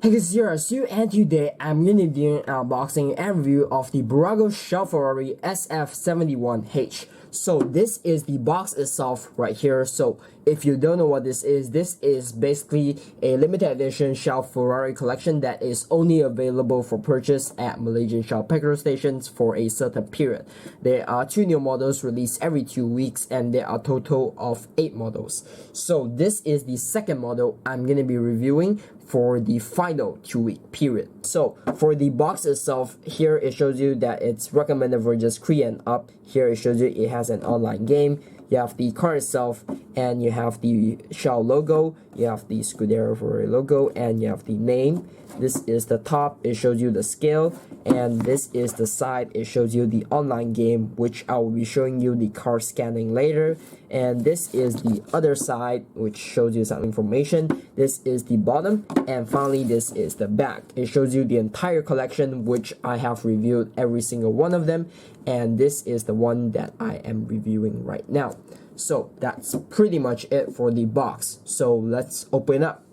Hey guys, here is you, and today I'm going to be doing an unboxing and review of the Bburago Ferrari SF71H. So this is the box itself right here. So if you don't know what this is basically a limited edition Ferrari collection that is only available for purchase at Malaysian petrol stations for a certain period. There are 2 new models released every 2 weeks, and there are a total of 8 models. So this is the second model I'm going to be reviewing for the final 2-week period. So for the box itself, here it shows you that it's recommended for just 3 and up. Here it shows you it has an online game. You have the car itself, and you have the Shell logo, you have the Scuderia Ferrari logo, and you have the name. This is the top, it shows you the scale, and this is the side, it shows you the online game, which I will be showing you the car scanning later. And this is the other side, which shows you some information. This is the bottom, and finally this is the back. It shows you the entire collection, which I have reviewed every single one of them, and this is the one that I am reviewing right now. So that's pretty much it for the box. So let's open up.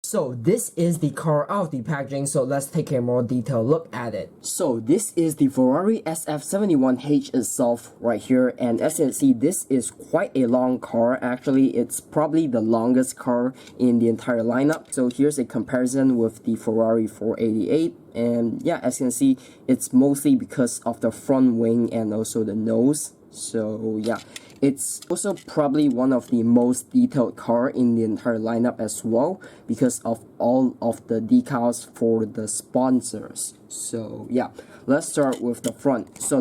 So this is the car out of the packaging, so let's take a more detailed look at it. So this is the Ferrari SF71H itself right here, and as you can see, this is quite a long car. Actually, it's probably the longest car in the entire lineup. So here's a comparison with the Ferrari 488. And yeah, as you can see, it's mostly because of the front wing and also the nose. So yeah, it's also probably one of the most detailed car in the entire lineup as well, because of all of the decals for the sponsors. So yeah, let's start with the front. So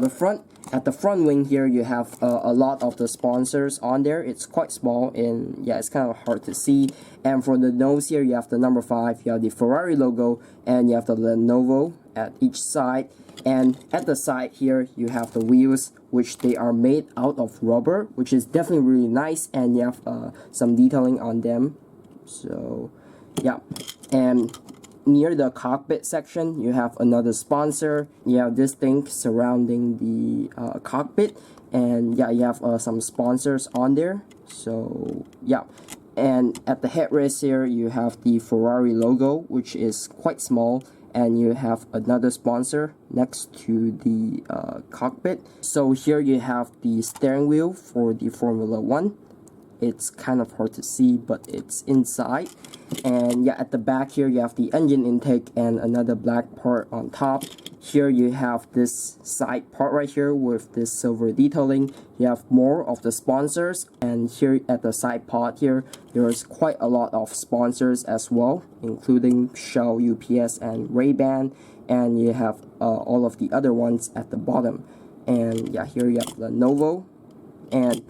at the front wing here, you have a lot of the sponsors on there. It's quite small, and yeah, it's kind of hard to see. And for the nose here, you have the number 5, you have the Ferrari logo, and you have the Lenovo at each side. And at the side here, you have the wheels, which they are made out of rubber, which is definitely really nice, and you have some detailing on them. So yeah, and near the cockpit section, you have another sponsor. You have this thing surrounding the cockpit, and yeah, you have some sponsors on there. So yeah, and at the headrest here, you have the Ferrari logo, which is quite small, and you have another sponsor next to the cockpit. So here you have the steering wheel for the Formula 1. It's kind of hard to see, but it's inside. And yeah, at the back here, you have the engine intake and another black part on top. Here you have this side part right here with this silver detailing. You have more of the sponsors, and here at the side part here, there's quite a lot of sponsors as well, including Shell, UPS, and Ray-Ban. And you have all of the other ones at the bottom. And yeah, here you have Lenovo, and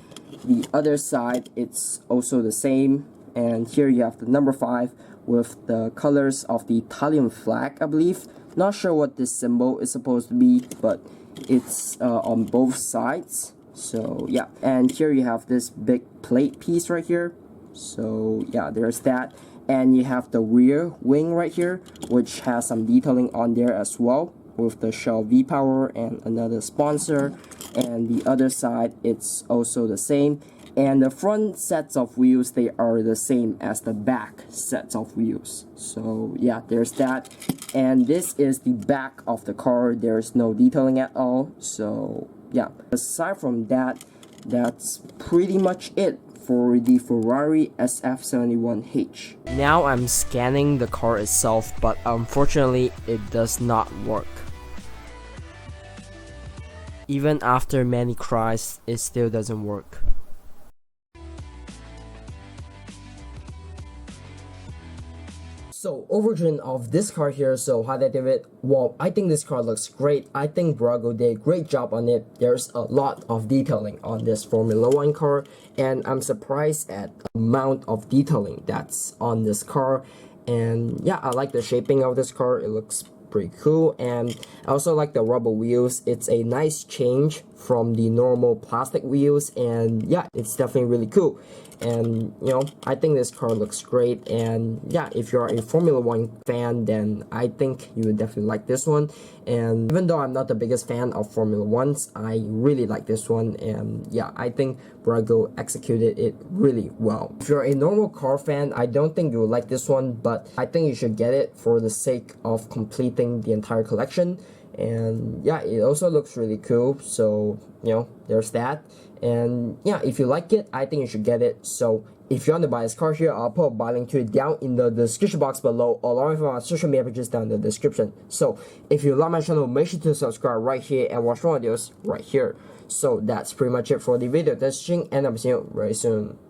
the other side, it's also the same. And here you have the number 5 with the colors of the Italian flag, I believe. Not sure what this symbol is supposed to be, but it's on both sides. So yeah, and here you have this big plate piece right here. So yeah, there's that. And you have the rear wing right here, which has some detailing on there as well, with the Shell V-Power and another sponsor. And the other side, it's also the same. And the front sets of wheels, they are the same as the back sets of wheels. So yeah, there's that. And this is the back of the car. There's no detailing at all. So yeah, aside from that, that's pretty much it for the Ferrari SF71H. Now I'm scanning the car itself, but unfortunately it does not work. Even after many tries, it still doesn't work. So overview of this car here. So how did I do it? Well, I think this car looks great. I think Bburago did a great job on it. There's a lot of detailing on this Formula 1 car, and I'm surprised at the amount of detailing that's on this car. And yeah, I like the shaping of this car. It looks pretty cool. And I also like the rubber wheels. It's a nice change from the normal plastic wheels, and yeah, it's definitely really cool. And you know, I think this car looks great. And yeah, if you're a Formula 1 fan, then I think you would definitely like this one. And even though I'm not the biggest fan of Formula 1s, I really like this one. And yeah, I think Bburago executed it really well. If you're a normal car fan, I don't think you will like this one, but I think you should get it for the sake of completing the entire collection. And yeah, it also looks really cool, so you know, there's that. And yeah, if you like it, I think you should get it. So if you want to buy this car here, I'll put a buy link to it down in the description box below, along with my social media pages down in the description. So if you like my channel, make sure to subscribe right here and watch more videos right here. So that's pretty much it for the video testing, and I'll see you very soon.